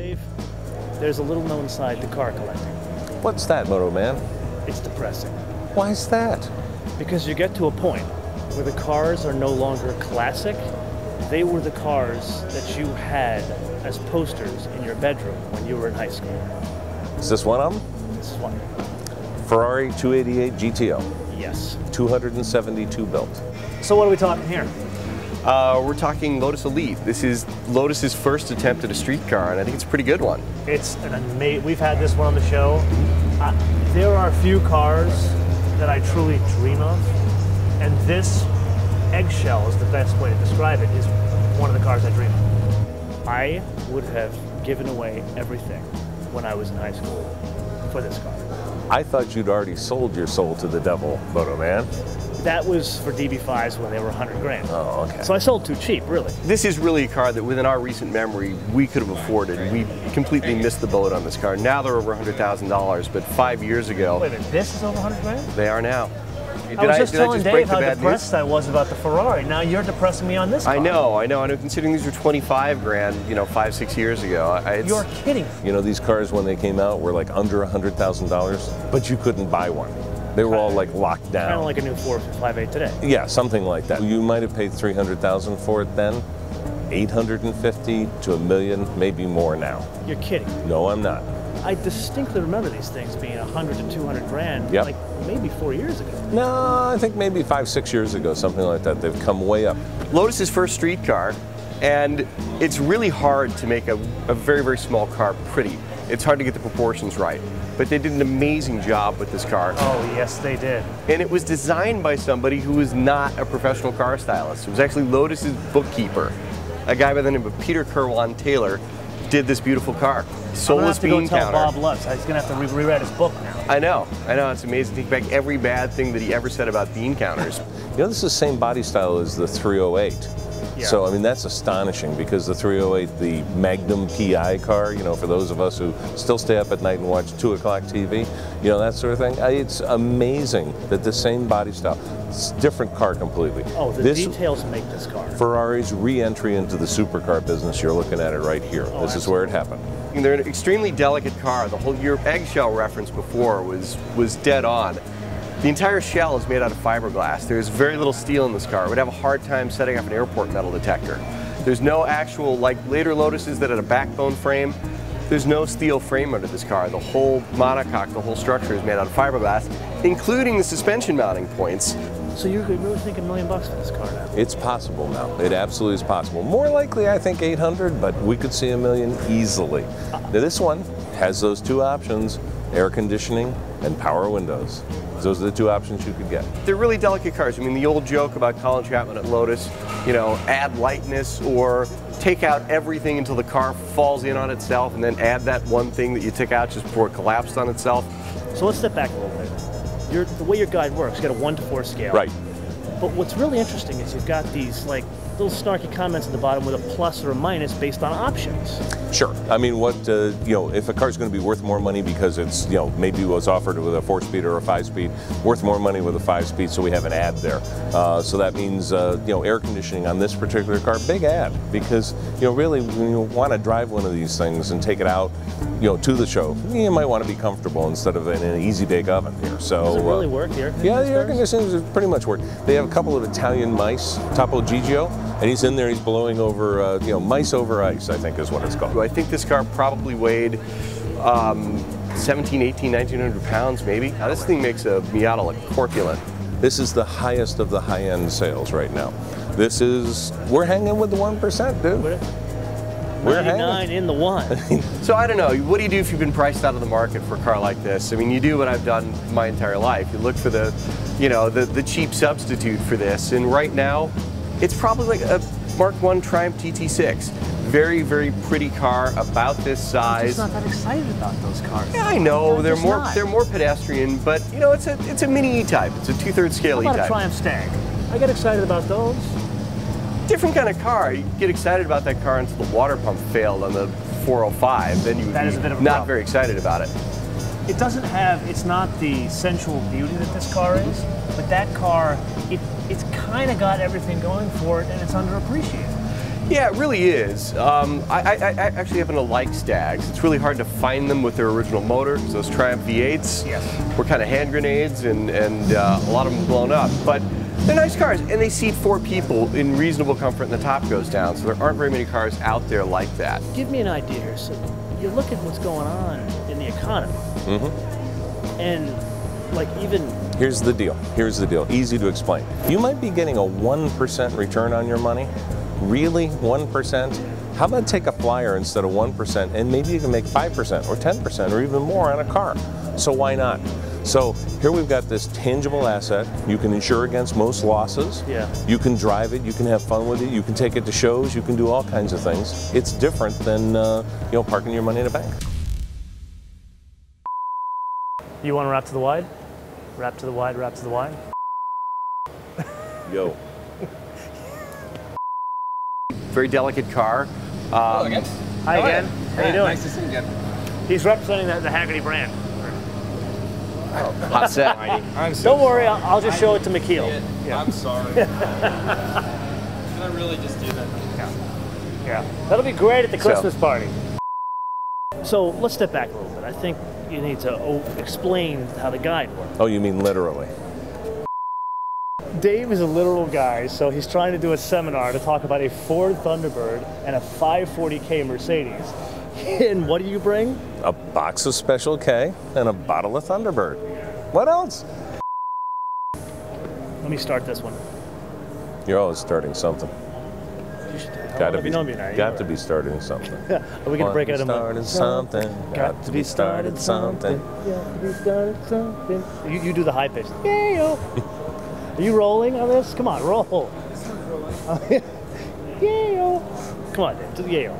Dave, there's a little known side to car collecting. What's that, MotoMan? It's depressing. Why is that? Because you get to a point where the cars are no longer classic. They were the cars that you had as posters in your bedroom when you were in high school. Is this one of them? This is one. Ferrari 288 GTO. Yes. 272 built. So what are we talking here? We're talking Lotus Elite. This is Lotus's first attempt at a street car, and I think it's a pretty good one. It's an amazing. We've had this one on the show. There are few cars that I truly dream of, and this eggshell is the best way to describe it. Is one of the cars I dream of. I would have given away everything when I was in high school for this car. I thought you'd already sold your soul to the devil, MotoMan. That was for DB5s when they were 100 grand. Oh, okay. So I sold too cheap, really. This is really a car that within our recent memory we could have afforded. We completely missed the boat on this car. Now they're over $100,000, but 5 years ago... Wait a minute, this is over 100 grand? They are now. I was just telling Dave how depressed I was about the Ferrari. Now you're depressing me on this car. I know. Considering these were 25 grand, 5, 6 years ago. You're kidding. You know, these cars when they came out were like under $100,000, but you couldn't buy one. They were all like locked down. Kind of like a new 458 today. Yeah, something like that. You might have paid $300,000 for it then. 850 to $1 million, maybe more now. You're kidding. No, I'm not. I distinctly remember these things being 100 to 200 grand, yep. Like maybe 4 years ago. No, I think maybe 5, 6 years ago, something like that. They've come way up. Lotus's first street car, and it's really hard to make a very, very small car pretty. It's hard to get the proportions right. But they did an amazing job with this car. Oh, yes, they did. And it was designed by somebody who was not a professional car stylist. It was actually Lotus's bookkeeper. A guy by the name of Peter Kerwan Taylor did this beautiful car. Soulless bean counter. I'm gonna have to go tell Bob Lutz. He's gonna have to rewrite his book now. I know, it's amazing. Take back every bad thing that he ever said about bean counters. You know, this is the same body style as the 308. Yeah. So, I mean, that's astonishing because the 308, the Magnum PI car, for those of us who still stay up at night and watch 2 o'clock TV, that sort of thing. It's amazing that the same body style, it's a different car completely. Oh, the details make this car. Ferrari's re-entry into the supercar business, you're looking at it right here. Oh, this is where it happened. They're an extremely delicate car. Your eggshell reference before was dead on. The entire shell is made out of fiberglass. There's very little steel in this car. It would have a hard time setting up an airport metal detector. There's no actual, like later Lotuses that had a backbone frame, there's no steel frame under this car. The whole monocoque, the whole structure is made out of fiberglass, including the suspension mounting points. So you're really thinking $1 million for this car now? It's possible now. It absolutely is possible. More likely, I think 800, but we could see $1 million easily. Now, this one has those 2 options, air conditioning and power windows. Those are the 2 options you could get. They're really delicate cars. I mean, the old joke about Colin Chapman at Lotus, add lightness or take out everything until the car falls in on itself and then add that one thing that you took out just before it collapsed on itself. So let's step back a little bit. The way your guide works, you got a 1 to 4 scale. Right. But what's really interesting is you've got these like little snarky comments at the bottom with a plus or a minus based on options. Sure. I mean, if a car's going to be worth more money because it's, maybe was offered with a 4-speed or a 5-speed, worth more money with a 5-speed, so we have an ad there. So that means, air conditioning on this particular car, big ad, because, really, when you want to drive one of these things and take it out, to the show, you might want to be comfortable instead of in an easy bake oven here. So, does it really work, the air conditioning? Yeah, the air conditioning pretty much work. They have a couple of Italian mice, Topo Gigio, and he's in there, he's blowing over, mice over ice, I think is what it's called. I think this car probably weighed 17, 18, 1900 pounds maybe. Now this thing makes a Miata look corpulent. This is the highest of the high-end sales right now. We're hanging with the 1%, dude. We're 99 in the 1. So I don't know, what do you do if you've been priced out of the market for a car like this? I mean, you do what I've done my entire life. You look for the cheap substitute for this, and right now, it's probably like a Mark I Triumph GT6. Very, very pretty car, about this size. I'm just not that excited about those cars. Yeah, I know, they're more pedestrian, but it's a mini E-Type. It's a 2/3 scale E-Type. How about a Triumph Stag? I get excited about those. Different kind of car. You get excited about that car until the water pump failed on the 405, then you would be not very excited about it. It's not the sensual beauty that this car is, but that car, it's kind of got everything going for it, and it's underappreciated. Yeah, it really is. I actually happen to like Stags. It's really hard to find them with their original motor. Those Triumph V8s were kind of hand grenades, and a lot of them blown up. But they're nice cars, and they seat 4 people in reasonable comfort, and the top goes down. So there aren't very many cars out there like that. Give me an idea here. So you look at what's going on in the economy, and like even. Here's the deal. Here's the deal. Easy to explain. You might be getting a 1% return on your money. Really, 1%? How about take a flyer instead of 1%, and maybe you can make 5% or 10% or even more on a car. So why not? So here we've got this tangible asset. You can insure against most losses. Yeah. You can drive it. You can have fun with it. You can take it to shows. You can do all kinds of things. It's different than parking your money in a bank. You want to wrap to the wide? Wrap to the wide, wrap to the wide. Yo. Very delicate car. Hello again. Hi again. How you doing? Nice to see you again. He's representing the Hagerty brand. Hot set. I'm so Don't worry, sorry. I'll just show it to McKeel. Yeah. I'm sorry. Can I really just do that? Yeah. That'll be great at the Christmas party. So let's step back a little bit. I think you need to explain how the guide works. Oh, you mean literally? Dave is a literal guy, so he's trying to do a seminar to talk about a Ford Thunderbird and a 540K Mercedes. And what do you bring? A box of Special K and a bottle of Thunderbird. What else? Let me start this one. You're always starting something. Got to be starting something. Are we gonna break it out of starting something? Got to be starting something. Got to be starting something. You do the high pitch. Yeah. Are you rolling on this? Come on, roll. Yeah. Come on, Dave. Do the yayo.